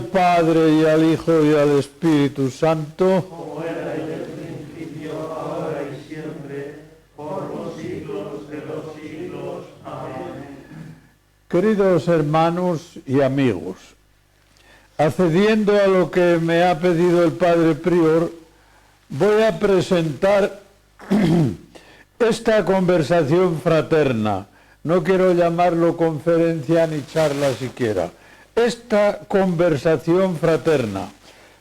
al Padre, y al Hijo, y al Espíritu Santo. Como era en el principio, ahora y siempre, por los siglos de los siglos. Amén. Queridos hermanos y amigos, accediendo a lo que me ha pedido el Padre Prior, voy a presentar esta conversación fraterna. No quiero llamarlo conferencia ni charla siquiera. Esta conversación fraterna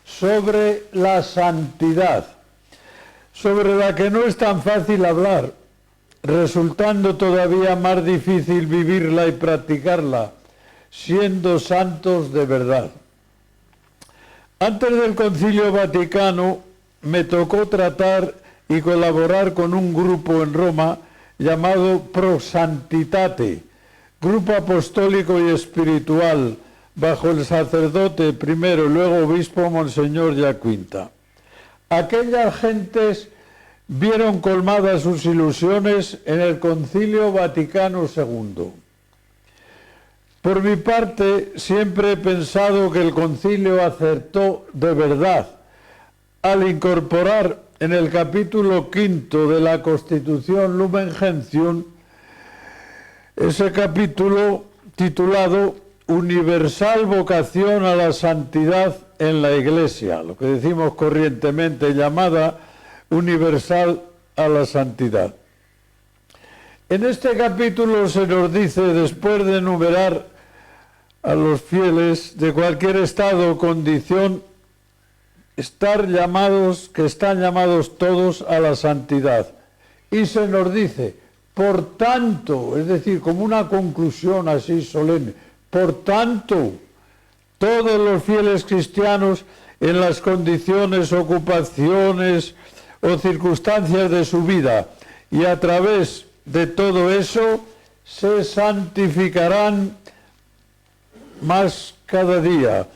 sobre la santidad, sobre la que no es tan fácil hablar, resultando todavía más difícil vivirla y practicarla, siendo santos de verdad. Antes del Concilio Vaticano me tocó tratar y colaborar con un grupo en Roma llamado Pro Santitate, grupo apostólico y espiritual, bajo el sacerdote primero y luego obispo Monseñor Yaquinta. Aquellas gentes vieron colmadas sus ilusiones en el Concilio Vaticano II. Por mi parte, siempre he pensado que el concilio acertó de verdad al incorporar en el capítulo 5 de la Constitución Lumen Gentium ese capítulo titulado Universal vocación a la santidad en la Iglesia, lo que decimos corrientemente llamada universal a la santidad. En este capítulo se nos dice, después de enumerar a los fieles de cualquier estado o condición, que están llamados todos a la santidad. Y se nos dice, por tanto, es decir, como una conclusión así solemne, por tanto, todos los fieles cristianos en las condiciones, ocupaciones o circunstancias de su vida y a través de todo eso se santificarán más cada día,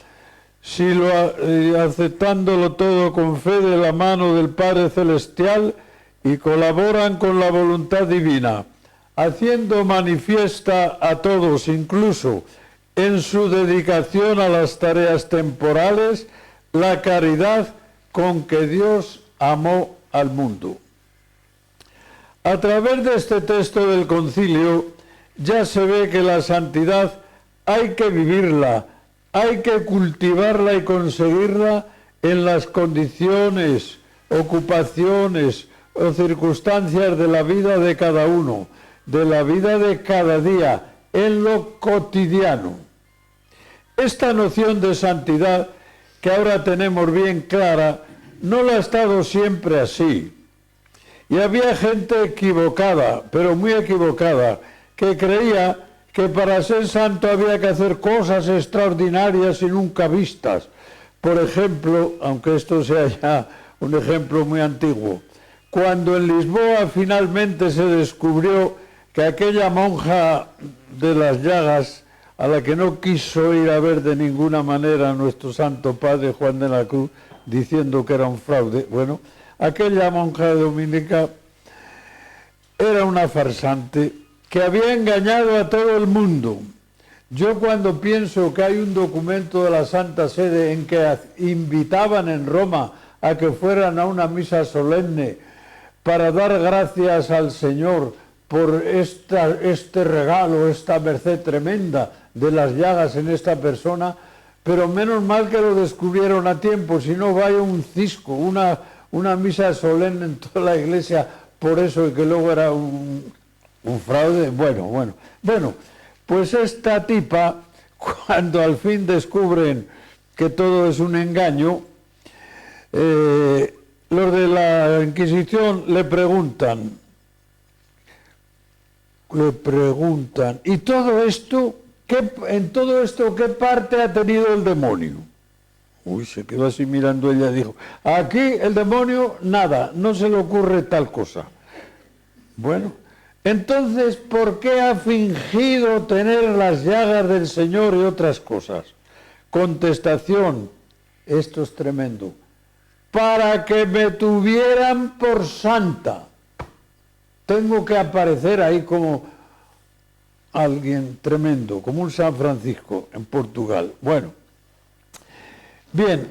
aceptándolo todo con fe de la mano del Padre Celestial y colaboran con la voluntad divina, haciendo manifiesta a todos, incluso en su dedicación a las tareas temporales, la caridad con que Dios amó al mundo. A través de este texto del concilio ya se ve que la santidad hay que vivirla, hay que cultivarla y conseguirla en las condiciones, ocupaciones o circunstancias de la vida de cada uno, de la vida de cada día, en lo cotidiano. Esta noción de santidad, que ahora tenemos bien clara, no la ha estado siempre así. Y había gente equivocada, pero muy equivocada, que creía que para ser santo había que hacer cosas extraordinarias y nunca vistas. Por ejemplo, aunque esto sea ya un ejemplo muy antiguo, cuando en Lisboa finalmente se descubrió que aquella monja de las llagas, a la que no quiso ir a ver de ninguna manera nuestro Santo Padre Juan de la Cruz, diciendo que era un fraude, bueno, aquella monja dominica era una farsante que había engañado a todo el mundo. Yo cuando pienso que hay un documento de la Santa Sede en que invitaban en Roma a que fueran a una misa solemne para dar gracias al Señor por este regalo, esta merced tremenda de las llagas en esta persona, pero menos mal que lo descubrieron a tiempo, si no vaya un cisco, una misa solemne en toda la iglesia, por eso, y que luego era un fraude. Bueno, pues esta tipa, cuando al fin descubren que todo es un engaño, los de la Inquisición le preguntan, ¿y todo esto, en todo esto qué parte ha tenido el demonio? Uy, se quedó así mirando ella y dijo, aquí el demonio nada, no se le ocurre tal cosa. Bueno, entonces, ¿por qué ha fingido tener las llagas del Señor y otras cosas? Contestación, esto es tremendo, para que me tuvieran por santa. Tengo que aparecer ahí como alguien tremendo, como un San Francisco en Portugal. Bueno, Bien,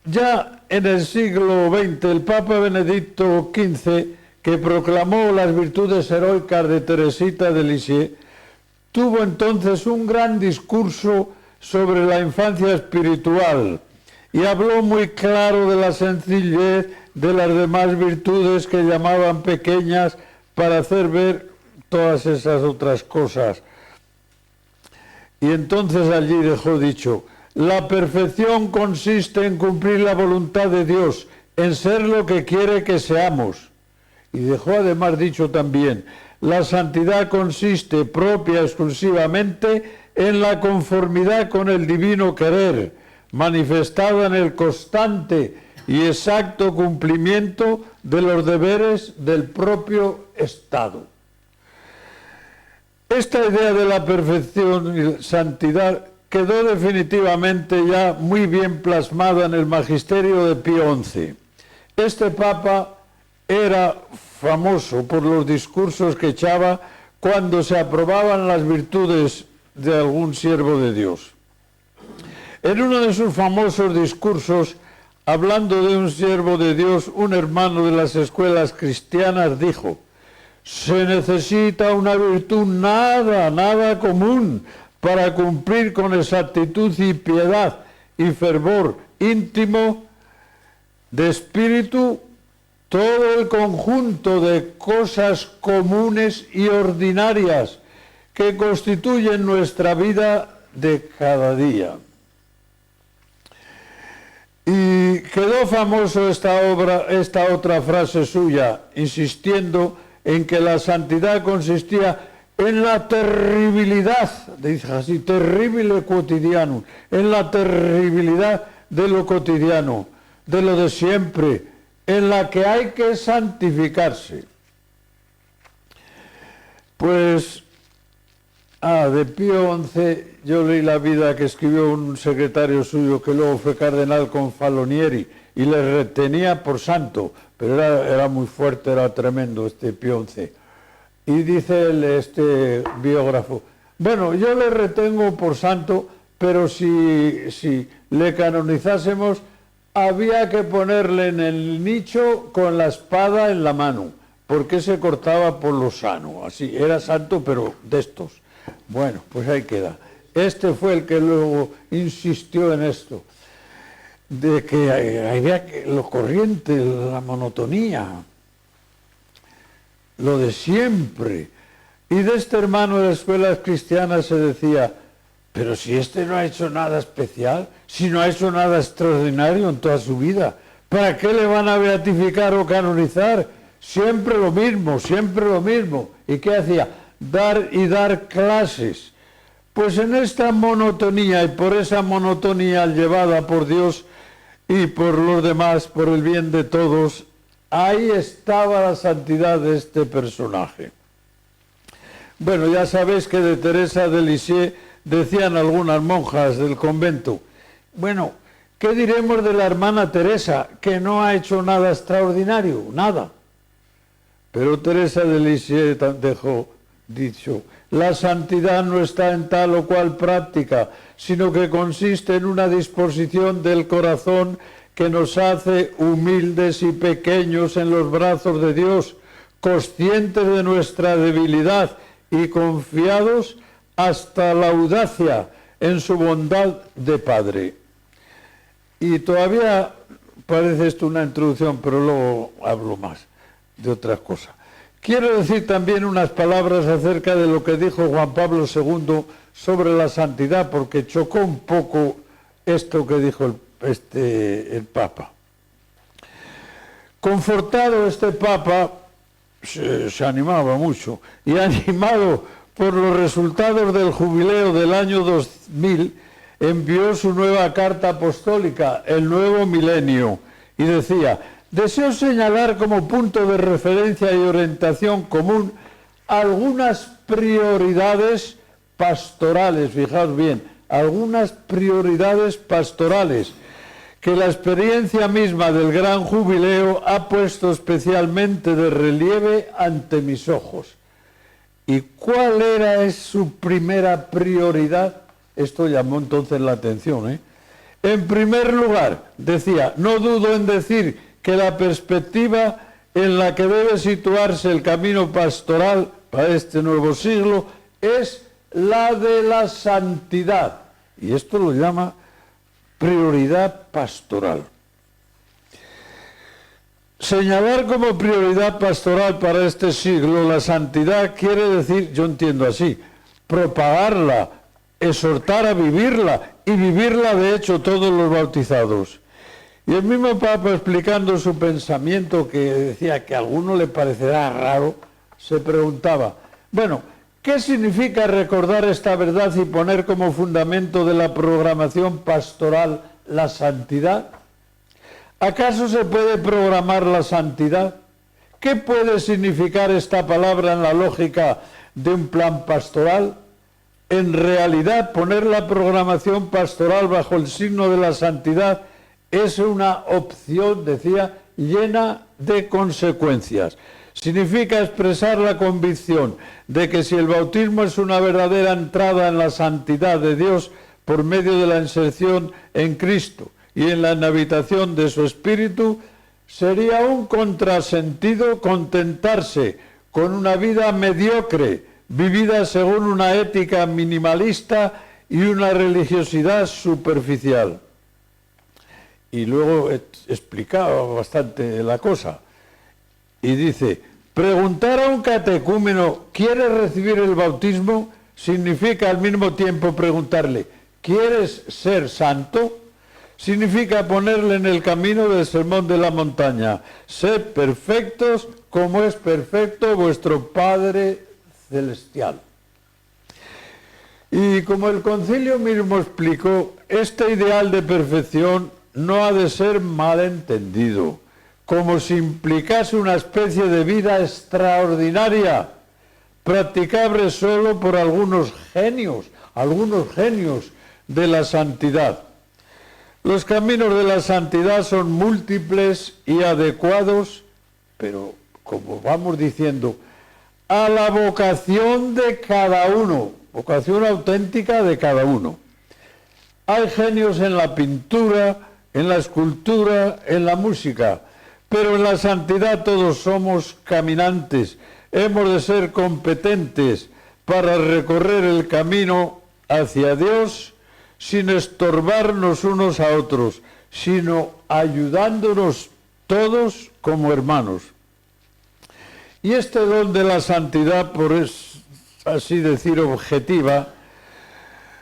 ya en el siglo XX, el Papa Benedicto XV, que proclamó las virtudes heroicas de Teresita de Lisieux, tuvo entonces un gran discurso sobre la infancia espiritual y habló muy claro de la sencillez de las demás virtudes que llamaban pequeñas para hacer ver todas esas otras cosas. Y entonces allí dejó dicho: la perfección consiste en cumplir la voluntad de Dios, en ser lo que quiere que seamos. Y dejó además dicho también: la santidad consiste propia exclusivamente en la conformidad con el divino querer, manifestada en el constante y exacto cumplimiento de los deberes del propio Estado. Esta idea de la perfección y santidad quedó definitivamente ya muy bien plasmada en el magisterio de Pío XI. Este Papa era famoso por los discursos que echaba cuando se aprobaban las virtudes de algún siervo de Dios. En uno de sus famosos discursos, hablando de un siervo de Dios, un hermano de las escuelas cristianas dijo: se necesita una virtud nada común para cumplir con exactitud y piedad y fervor íntimo de espíritu todo el conjunto de cosas comunes y ordinarias que constituyen nuestra vida de cada día. Y quedó famoso esta otra frase suya, insistiendo en que la santidad consistía en la terribilidad, dice así, terrible quotidiano, en la terribilidad de lo cotidiano, de lo de siempre, en la que hay que santificarse. Pues, de Pío XI yo leí la vida que escribió un secretario suyo que luego fue cardenal Confalonieri y le retenía por santo, pero era muy fuerte, era tremendo este Pío XI. Y dice este biógrafo: bueno, yo le retengo por santo, pero si le canonizásemos, había que ponerle en el nicho con la espada en la mano, porque se cortaba por lo sano. Así, era santo, pero de estos. Bueno, pues ahí queda. Este fue el que luego insistió en esto, de que había lo corriente, la monotonía, lo de siempre. Y de este hermano de las escuelas cristianas se decía: pero si este no ha hecho nada especial, si no ha hecho nada extraordinario en toda su vida, ¿para qué le van a beatificar o canonizar? Siempre lo mismo, siempre lo mismo. ¿Y qué hacía? Dar clases. Pues en esta monotonía, y por esa monotonía llevada por Dios y por los demás, por el bien de todos, ahí estaba la santidad de este personaje. Bueno, ya sabéis que de Teresa de Lisieux decían algunas monjas del convento: bueno, ¿qué diremos de la hermana Teresa, que no ha hecho nada extraordinario? Nada. Pero Teresa de Lisieux dejó dicho: la santidad no está en tal o cual práctica, sino que consiste en una disposición del corazón que nos hace humildes y pequeños en los brazos de Dios, conscientes de nuestra debilidad y confiados hasta la audacia en su bondad de Padre. Y todavía parece esto una introducción, pero luego hablo más de otras cosas. Quiero decir también unas palabras acerca de lo que dijo Juan Pablo II sobre la santidad, porque chocó un poco esto que dijo el Papa. Confortado este Papa, se animaba mucho, y animado por los resultados del jubileo del año 2000, envió su nueva carta apostólica, El Nuevo Milenio, y decía: deseo señalar como punto de referencia y orientación común algunas prioridades pastorales, fijaos bien, algunas prioridades pastorales que la experiencia misma del gran jubileo ha puesto especialmente de relieve ante mis ojos. ¿Y cuál era su primera prioridad? Esto llamó entonces la atención, En primer lugar, decía, no dudo en decir que la perspectiva en la que debe situarse el camino pastoral para este nuevo siglo es la de la santidad. Y esto lo llama prioridad pastoral. Señalar como prioridad pastoral para este siglo la santidad quiere decir, yo entiendo así, propagarla, exhortar a vivirla y vivirla de hecho todos los bautizados. Y el mismo Papa, explicando su pensamiento, que decía que a alguno le parecerá raro, se preguntaba, bueno, ¿qué significa recordar esta verdad y poner como fundamento de la programación pastoral la santidad? ¿Acaso se puede programar la santidad? ¿Qué puede significar esta palabra en la lógica de un plan pastoral? En realidad, poner la programación pastoral bajo el signo de la santidad es una opción, decía, llena de consecuencias. Significa expresar la convicción de que si el bautismo es una verdadera entrada en la santidad de Dios por medio de la inserción en Cristo y en la inhabitación de su Espíritu, sería un contrasentido contentarse con una vida mediocre, vivida según una ética minimalista y una religiosidad superficial. Y luego explicaba bastante la cosa. Y dice, preguntar a un catecúmeno, ¿quieres recibir el bautismo? Significa al mismo tiempo preguntarle, ¿quieres ser santo? Significa ponerle en el camino del sermón de la montaña. Sed perfectos como es perfecto vuestro Padre Celestial. Y como el concilio mismo explicó, este ideal de perfección no ha de ser mal entendido, como si implicase una especie de vida extraordinaria, practicable solo por algunos genios de la santidad. Los caminos de la santidad son múltiples y adecuados, pero como vamos diciendo, a la vocación de cada uno, vocación auténtica de cada uno. Hay genios en la pintura, en la escultura, en la música, pero en la santidad todos somos caminantes. Hemos de ser competentes para recorrer el camino hacia Dios sin estorbarnos unos a otros, sino ayudándonos todos como hermanos. Y este don de la santidad, por así decir, objetiva,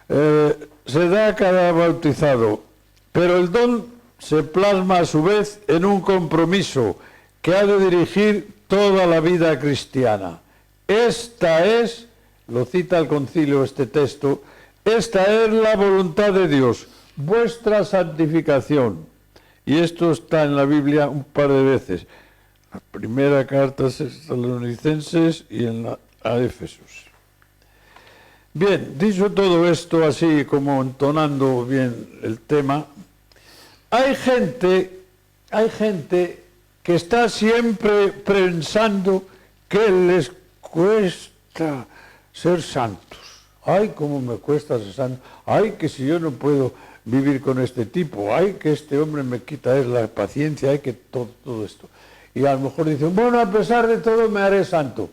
se da a cada bautizado, pero el don se plasma a su vez en un compromiso que ha de dirigir toda la vida cristiana. Esta es, lo cita el concilio este texto, esta es la voluntad de Dios, vuestra santificación. Y esto está en la Biblia un par de veces. La primera carta a Tesalonicenses y en la a Éfesos. Bien, dicho todo esto así como entonando bien el tema, hay gente que está siempre pensando que les cuesta ser santos. Ay, cómo me cuesta ser santo. Ay, que si yo no puedo vivir con este tipo. Ay, que este hombre me quita la paciencia. Ay, que todo esto. Y a lo mejor dicen, bueno, a pesar de todo me haré santo.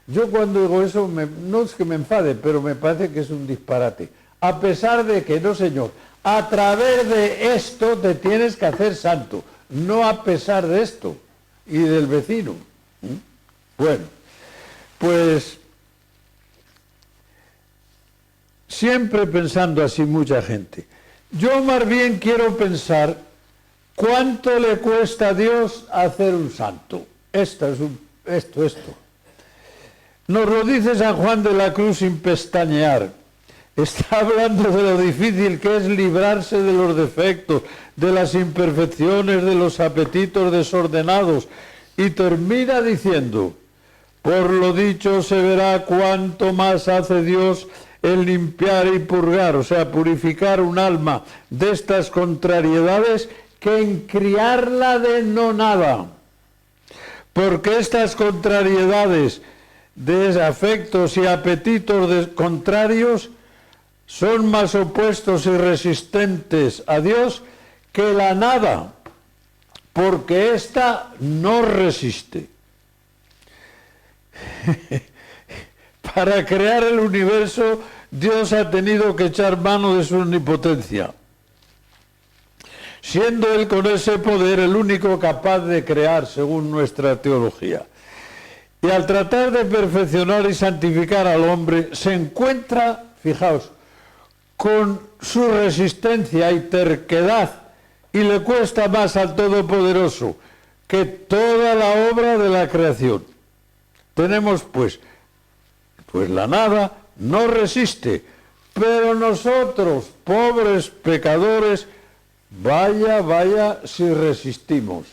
Yo cuando digo eso, no es que me enfade, pero me parece que es un disparate. A pesar de que, no señor, a través de esto te tienes que hacer santo, no a pesar de esto y del vecino. Bueno, pues siempre pensando así mucha gente. Yo más bien quiero pensar cuánto le cuesta a Dios hacer un santo. Esto. Nos lo dice San Juan de la Cruz sin pestañear. Está hablando de lo difícil que es librarse de los defectos, de las imperfecciones, de los apetitos desordenados. Y termina diciendo, por lo dicho se verá cuánto más hace Dios en limpiar y purgar, o sea, purificar un alma de estas contrariedades, que en criarla de no nada. Porque estas contrariedades de afectos y apetitos contrarios son más opuestos y resistentes a Dios que la nada, porque ésta no resiste. Para crear el universo, Dios ha tenido que echar mano de su omnipotencia, siendo Él con ese poder el único capaz de crear, según nuestra teología. Y al tratar de perfeccionar y santificar al hombre, se encuentra, fijaos, con su resistencia y terquedad, y le cuesta más al Todopoderoso que toda la obra de la creación. Tenemos pues la nada no resiste, pero nosotros, pobres pecadores, vaya si resistimos.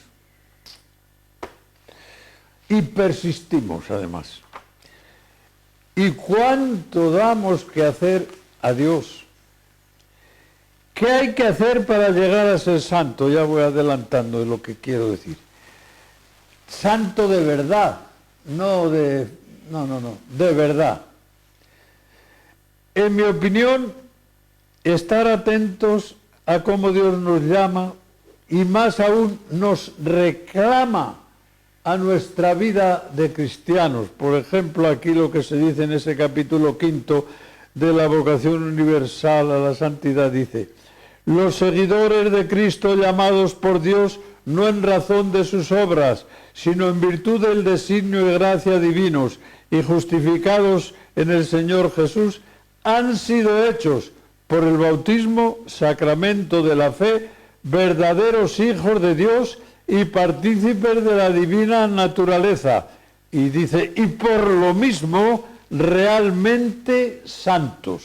Y persistimos, además. ¿Y cuánto damos que hacer a Dios? ¿Qué hay que hacer para llegar a ser santo? Ya voy adelantando de lo que quiero decir. Santo de verdad, no, de verdad. En mi opinión, estar atentos a cómo Dios nos llama y más aún nos reclama a nuestra vida de cristianos. Por ejemplo, aquí lo que se dice en ese capítulo 5 de la vocación universal a la santidad dice: los seguidores de Cristo llamados por Dios no en razón de sus obras, sino en virtud del designio y gracia divinos y justificados en el Señor Jesús, han sido hechos por el bautismo, sacramento de la fe, verdaderos hijos de Dios y partícipes de la divina naturaleza. Y dice, y por lo mismo, realmente santos.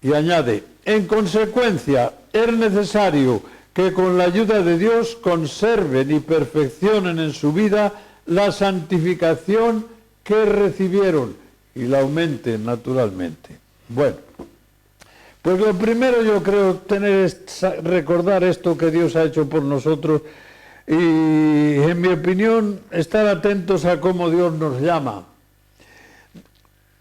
Y añade, en consecuencia, es necesario que con la ayuda de Dios conserven y perfeccionen en su vida la santificación que recibieron y la aumenten naturalmente. Bueno, pues lo primero yo creo recordar esto que Dios ha hecho por nosotros y, en mi opinión, estar atentos a cómo Dios nos llama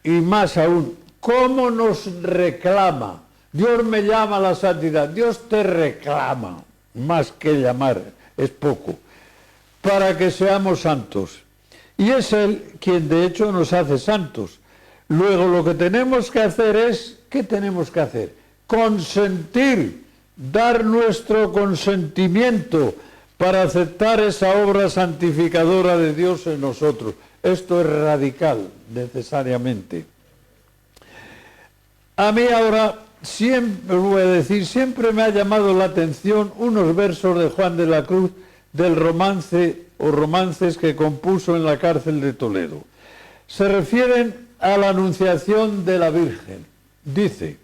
y más aún, cómo nos reclama. Dios me llama a la santidad, Dios te reclama, más que llamar, es poco, para que seamos santos. Y es Él quien de hecho nos hace santos. Luego lo que tenemos que hacer es, ¿qué tenemos que hacer? Consentir, dar nuestro consentimiento para aceptar esa obra santificadora de Dios en nosotros. Esto es radical, necesariamente. A mí ahora, siempre voy a decir, siempre me ha llamado la atención unos versos de Juan de la Cruz del romance o romances que compuso en la cárcel de Toledo. Se refieren a la anunciación de la Virgen. Dice,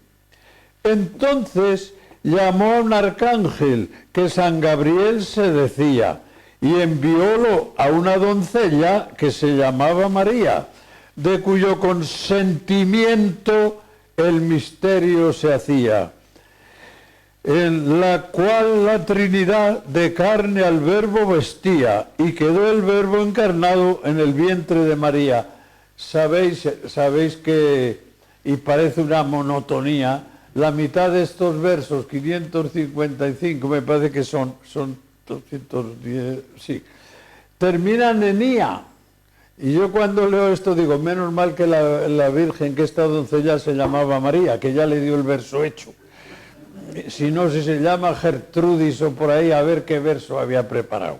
entonces llamó a un arcángel que San Gabriel se decía y enviólo a una doncella que se llamaba María, de cuyo consentimiento el misterio se hacía, en la cual la Trinidad de carne al Verbo vestía, y quedó el Verbo encarnado en el vientre de María. Sabéis que, y parece una monotonía, la mitad de estos versos, 555, me parece que son 210, sí, terminan en ia. Y yo cuando leo esto digo, menos mal que la Virgen, que esta doncella se llamaba María, que ya le dio el verso hecho. Si no, si se llama Gertrudis o por ahí, a ver qué verso había preparado.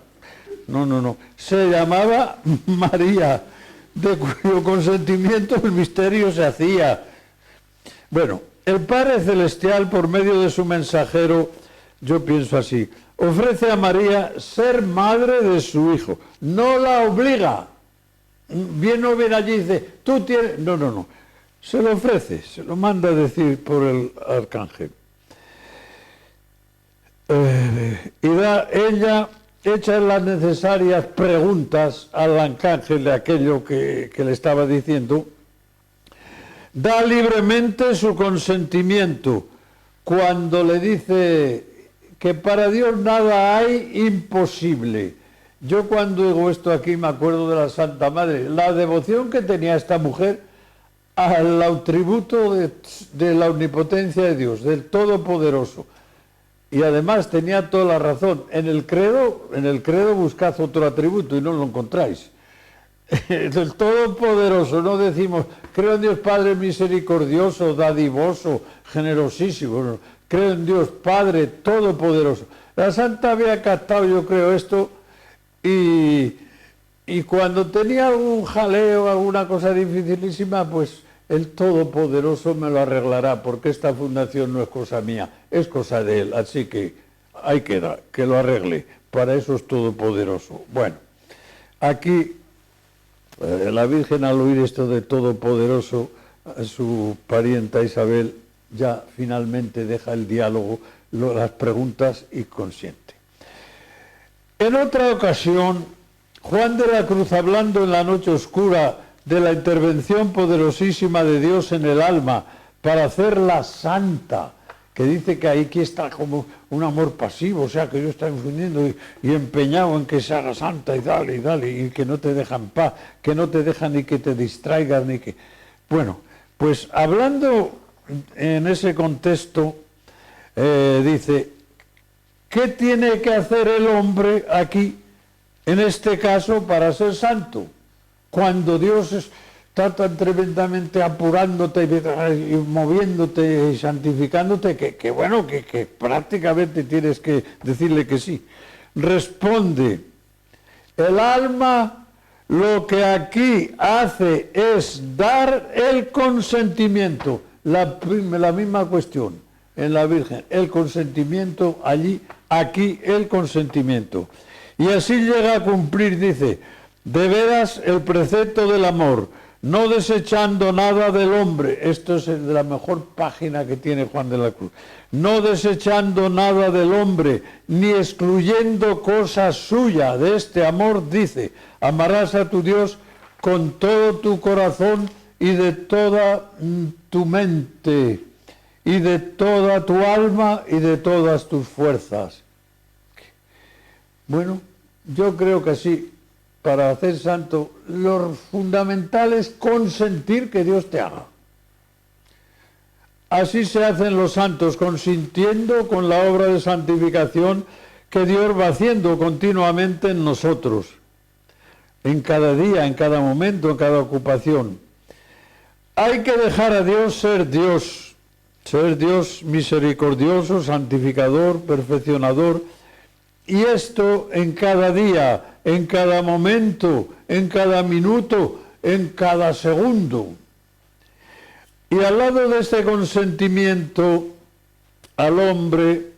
No. Se llamaba María, de cuyo consentimiento el misterio se hacía. Bueno, el Padre Celestial, por medio de su mensajero, yo pienso así, ofrece a María ser madre de su Hijo. No la obliga. Bien o bien allí dice, tú tienes... No. Se lo ofrece, se lo manda a decir por el arcángel. Ella echa las necesarias preguntas al arcángel de aquello que le estaba diciendo, da libremente su consentimiento cuando le dice que para Dios nada hay imposible. Yo cuando digo esto aquí me acuerdo de la Santa Madre, la devoción que tenía esta mujer al atributo de la omnipotencia de Dios, del Todopoderoso. Y además tenía toda la razón. En el credo buscad otro atributo y no lo encontráis. El Todopoderoso, no decimos, creo en Dios Padre misericordioso, dadivoso, generosísimo. No. Creo en Dios Padre Todopoderoso. La Santa había captado, yo creo, esto, y cuando tenía algún jaleo, alguna cosa dificilísima, pues el Todopoderoso me lo arreglará, porque esta fundación no es cosa mía, es cosa de Él, así que ahí queda, que lo arregle, para eso es Todopoderoso. Bueno, aquí la Virgen, al oír esto de Todopoderoso, a su parienta Isabel ya finalmente deja el diálogo, las preguntas y consiente. En otra ocasión, Juan de la Cruz, hablando en la noche oscura de la intervención poderosísima de Dios en el alma para hacerla santa, que dice que aquí está como un amor pasivo, o sea, que Dios está infundiendo y empeñado en que se haga santa y dale, y que no te dejan paz, que no te dejan ni que te distraigas, ni que... Bueno, pues hablando en ese contexto, dice, ¿qué tiene que hacer el hombre aquí, en este caso, para ser santo? Cuando Dios está tan tremendamente apurándote y moviéndote y santificándote, que bueno, que prácticamente tienes que decirle que sí. Responde, el alma lo que aquí hace es dar el consentimiento, la misma cuestión en la Virgen, el consentimiento allí, aquí el consentimiento. Y así llega a cumplir, dice, de veras el precepto del amor, no desechando nada del hombre. Esto es de la mejor página que tiene Juan de la Cruz. No desechando nada del hombre, ni excluyendo cosa suya. De este amor dice, amarás a tu Dios con todo tu corazón y de toda tu mente, y de toda tu alma y de todas tus fuerzas. Bueno, yo creo que sí. Para hacer santo, lo fundamental es consentir que Dios te haga. Así se hacen los santos, consintiendo con la obra de santificación que Dios va haciendo continuamente en nosotros, en cada día, en cada momento, en cada ocupación. Hay que dejar a Dios ser Dios misericordioso, santificador, perfeccionador, y esto en cada día, en cada momento, en cada minuto, en cada segundo. Y al lado de este consentimiento al hombre,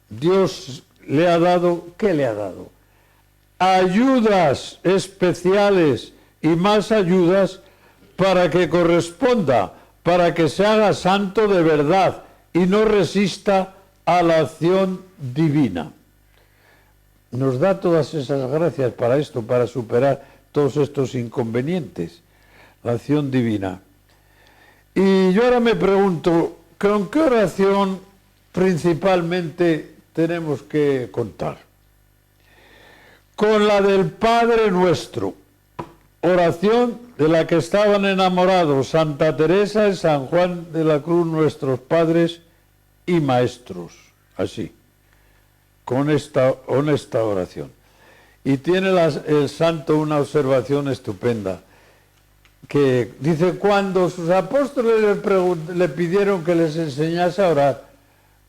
Dios le ha dado, ¿qué le ha dado? Ayudas especiales y más ayudas para que corresponda, para que se haga santo de verdad y no resista a la acción divina. Nos da todas esas gracias para esto, para superar todos estos inconvenientes, la acción divina. Y yo ahora me pregunto, ¿con qué oración principalmente tenemos que contar? Con la del Padre Nuestro, oración de la que estaban enamorados Santa Teresa y San Juan de la Cruz, nuestros padres y maestros, así. Con esta honesta oración. Y tiene el santo una observación estupenda, que dice, cuando sus apóstoles le pidieron que les enseñase a orar,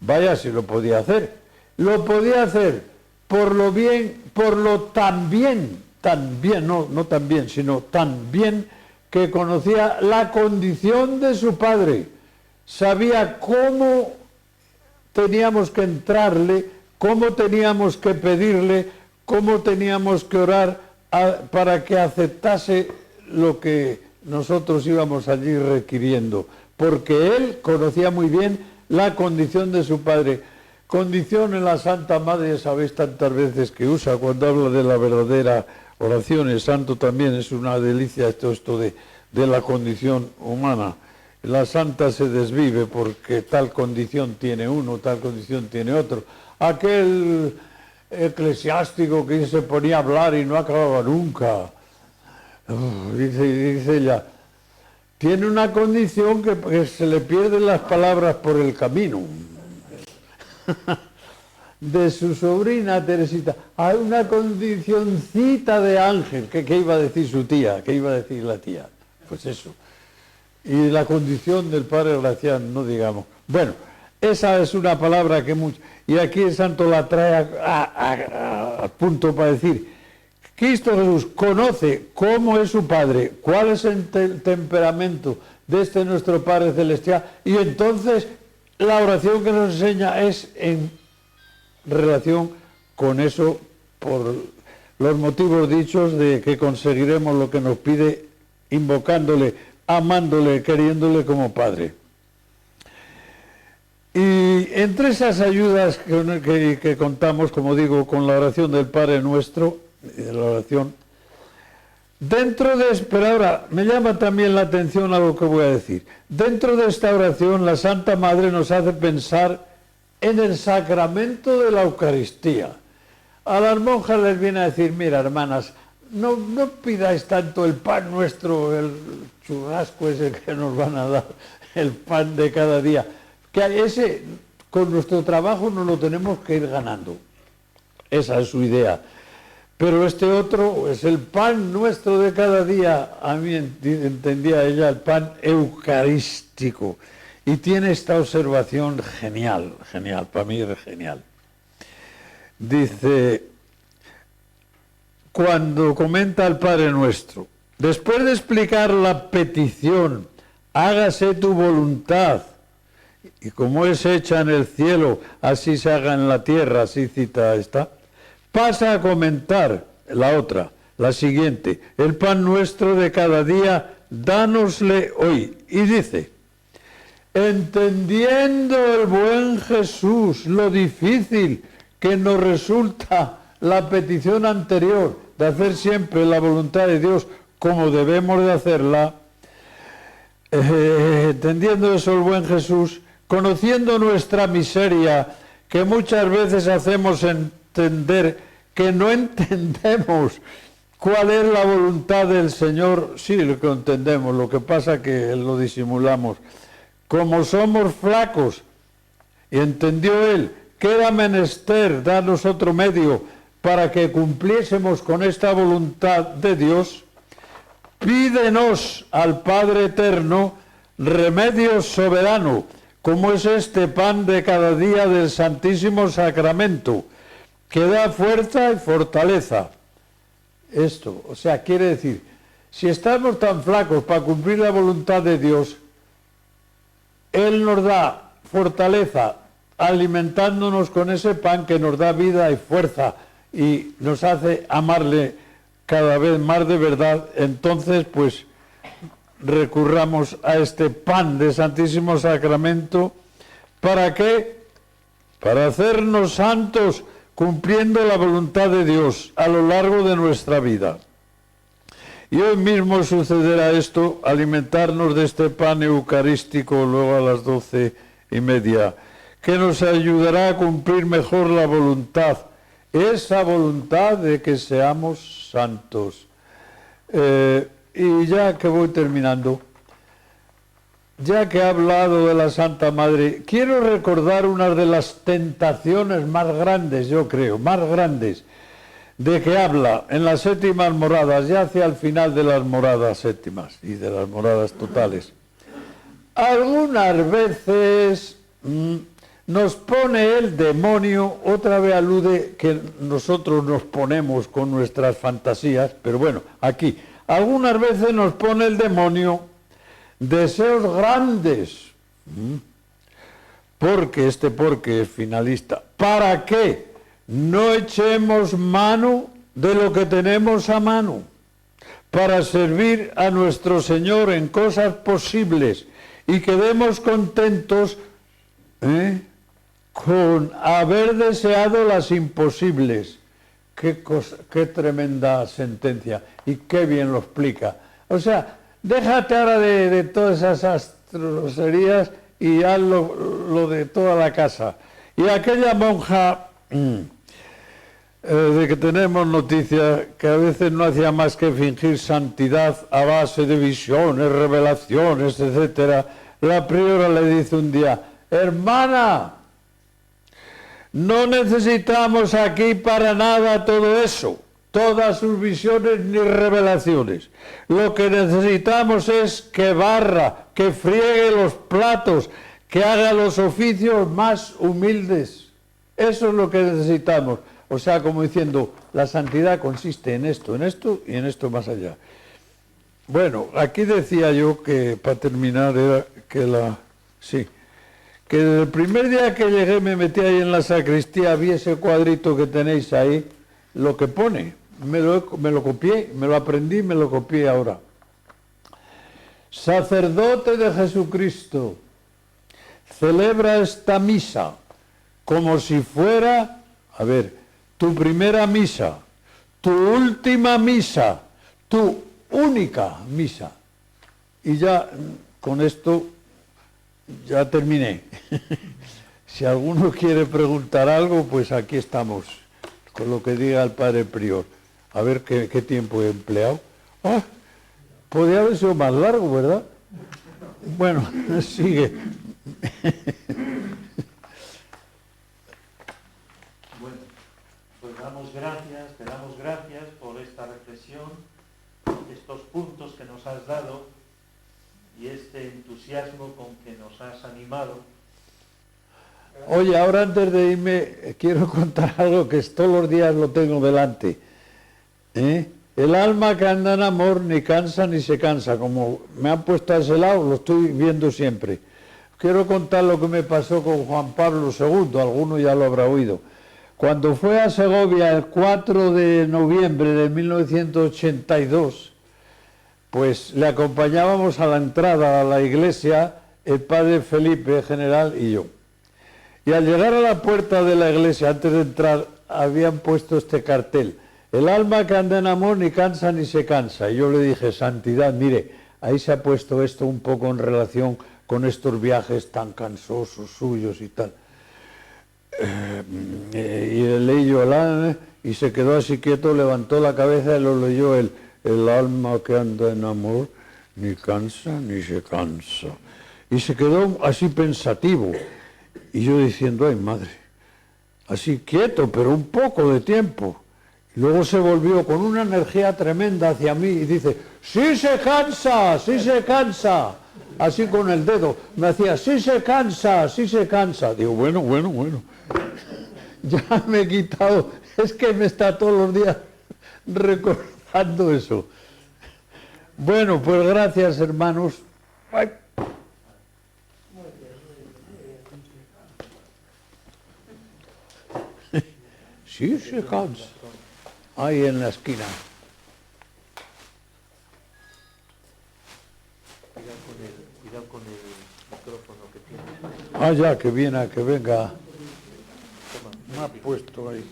vaya si lo podía hacer. Lo podía hacer por lo bien, por lo tan bien, no tan bien, sino tan bien que conocía la condición de su padre. Sabía cómo teníamos que entrarle, cómo teníamos que pedirle, cómo teníamos que orar para que aceptase lo que nosotros íbamos allí requiriendo, porque él conocía muy bien la condición de su padre. Condición en la Santa Madre, sabéis tantas veces que usa cuando habla de la verdadera oración. El santo también es una delicia esto de la condición humana. La Santa se desvive porque tal condición tiene uno, tal condición tiene otro. Aquel eclesiástico que se ponía a hablar y no acababa nunca. Dice ella, tiene una condición que se le pierden las palabras por el camino. De su sobrina Teresita, hay una condicioncita de ángel, que iba a decir su tía, que iba a decir la tía, pues eso. Y la condición del Padre Graciano, no digamos. Bueno, esa es una palabra que mucho... Y aquí el santo la trae a punto para decir, Cristo Jesús conoce cómo es su Padre, cuál es el temperamento de este nuestro Padre Celestial, y entonces la oración que nos enseña es en relación con eso, por los motivos dichos de que conseguiremos lo que nos pide, invocándole, amándole, queriéndole como Padre. Y entre esas ayudas que contamos, como digo, con la oración del Padre Nuestro, de la oración, dentro de, pero ahora me llama también la atención algo que voy a decir. Dentro de esta oración, la Santa Madre nos hace pensar en el sacramento de la Eucaristía. A las monjas les viene a decir, mira, hermanas, no pidáis tanto el pan nuestro, el churrasco ese que nos van a dar, el pan de cada día, que ese con nuestro trabajo nos lo tenemos que ir ganando. Esa es su idea. Pero este otro es el pan nuestro de cada día, a mí entendía ella, el pan eucarístico. Y tiene esta observación genial, para mí es genial. Dice, cuando comenta el Padre Nuestro, después de explicar la petición, hágase tu voluntad, y como es hecha en el cielo, así se haga en la tierra, así cita esta, pasa a comentar la otra, la siguiente, el pan nuestro de cada día, dánosle hoy. Y dice, entendiendo el buen Jesús lo difícil que nos resulta la petición anterior de hacer siempre la voluntad de Dios como debemos de hacerla, entendiendo eso el buen Jesús, conociendo nuestra miseria, que muchas veces hacemos entender que no entendemos cuál es la voluntad del Señor, sí lo entendemos, lo que pasa que lo disimulamos. Como somos flacos, y entendió él que era menester darnos otro medio para que cumpliésemos con esta voluntad de Dios, pídenos al Padre Eterno remedio soberano, como es este pan de cada día del Santísimo Sacramento, que da fuerza y fortaleza. Esto, o sea, quiere decir, si estamos tan flacos para cumplir la voluntad de Dios, Él nos da fortaleza alimentándonos con ese pan que nos da vida y fuerza y nos hace amarle cada vez más de verdad. Entonces, pues, recurramos a este pan de Santísimo Sacramento. ¿Para qué? Para hacernos santos cumpliendo la voluntad de Dios a lo largo de nuestra vida. Y hoy mismo sucederá esto, alimentarnos de este pan eucarístico luego a las 12:30, que nos ayudará a cumplir mejor la voluntad, esa voluntad de que seamos santos. Y ya que voy terminando, ya que he hablado de la Santa Madre, quiero recordar una de las tentaciones más grandes, yo creo, más grandes, de que habla en las séptimas moradas, ya hacia el final de las moradas séptimas y de las moradas totales. Algunas veces nos pone el demonio, otra vez alude que nosotros nos ponemos con nuestras fantasías, pero bueno, aquí, algunas veces nos pone el demonio deseos grandes, porque es finalista. ¿Para qué? No echemos mano de lo que tenemos a mano para servir a nuestro Señor en cosas posibles y quedemos contentos con haber deseado las imposibles. Qué tremenda sentencia y qué bien lo explica. O sea, déjate ahora de todas esas astroserías y haz lo de toda la casa. Y aquella monja de que tenemos noticia que a veces no hacía más que fingir santidad a base de visiones, revelaciones, etcétera. La priora le dice un día: hermana, no necesitamos aquí para nada todo eso, todas sus visiones ni revelaciones. Lo que necesitamos es que barra, que friegue los platos, que haga los oficios más humildes. Eso es lo que necesitamos. O sea, como diciendo, la santidad consiste en esto y en esto más allá. Bueno, aquí decía yo que, para terminar, era que que desde el primer día que llegué me metí ahí en la sacristía, vi ese cuadrito que tenéis ahí, lo que pone, me lo copié, me lo aprendí, me lo copié ahora. Sacerdote de Jesucristo, celebra esta misa como si fuera, tu primera misa, tu última misa, tu única misa. Y ya con esto ya terminé. Si alguno quiere preguntar algo, pues aquí estamos, con lo que diga el padre prior. A ver qué tiempo he empleado. Podría haber sido más largo, ¿verdad? Bueno, sigue. Te damos gracias por esta reflexión, estos puntos que nos has dado y este entusiasmo con que nos has animado. Oye, ahora antes de irme, quiero contar algo que todos los días lo tengo delante. El alma que anda en amor ni cansa ni se cansa. Como me han puesto a ese lado, lo estoy viendo siempre. Quiero contar lo que me pasó con Juan Pablo II, alguno ya lo habrá oído. Cuando fue a Segovia el 4 de noviembre de 1982, pues le acompañábamos a la entrada a la iglesia el padre Felipe, general, y yo. Y al llegar a la puerta de la iglesia, antes de entrar, habían puesto este cartel: el alma que anda en amor ni cansa ni se cansa. Y yo le dije: santidad, mire, ahí se ha puesto esto un poco en relación con estos viajes tan cansosos suyos y tal. Y leí yo y se quedó así quieto, levantó la cabeza y lo leyó él: el alma que anda en amor ni cansa ni se cansa. Y se quedó así pensativo, y yo diciendo: ay madre, así quieto, pero un poco de tiempo. Y luego se volvió con una energía tremenda hacia mí y dice: sí se cansa, sí se cansa. Así con el dedo me hacía: sí se cansa, sí se cansa. Digo: bueno. Ya me he quitado, es que me está todos los días recordando eso. Bueno, pues gracias, hermanos. Ay. Sí se cansa. Ahí en la esquina. Cuidado con el micrófono que tienes. Ya, que viene, que venga. Me ha puesto ahí.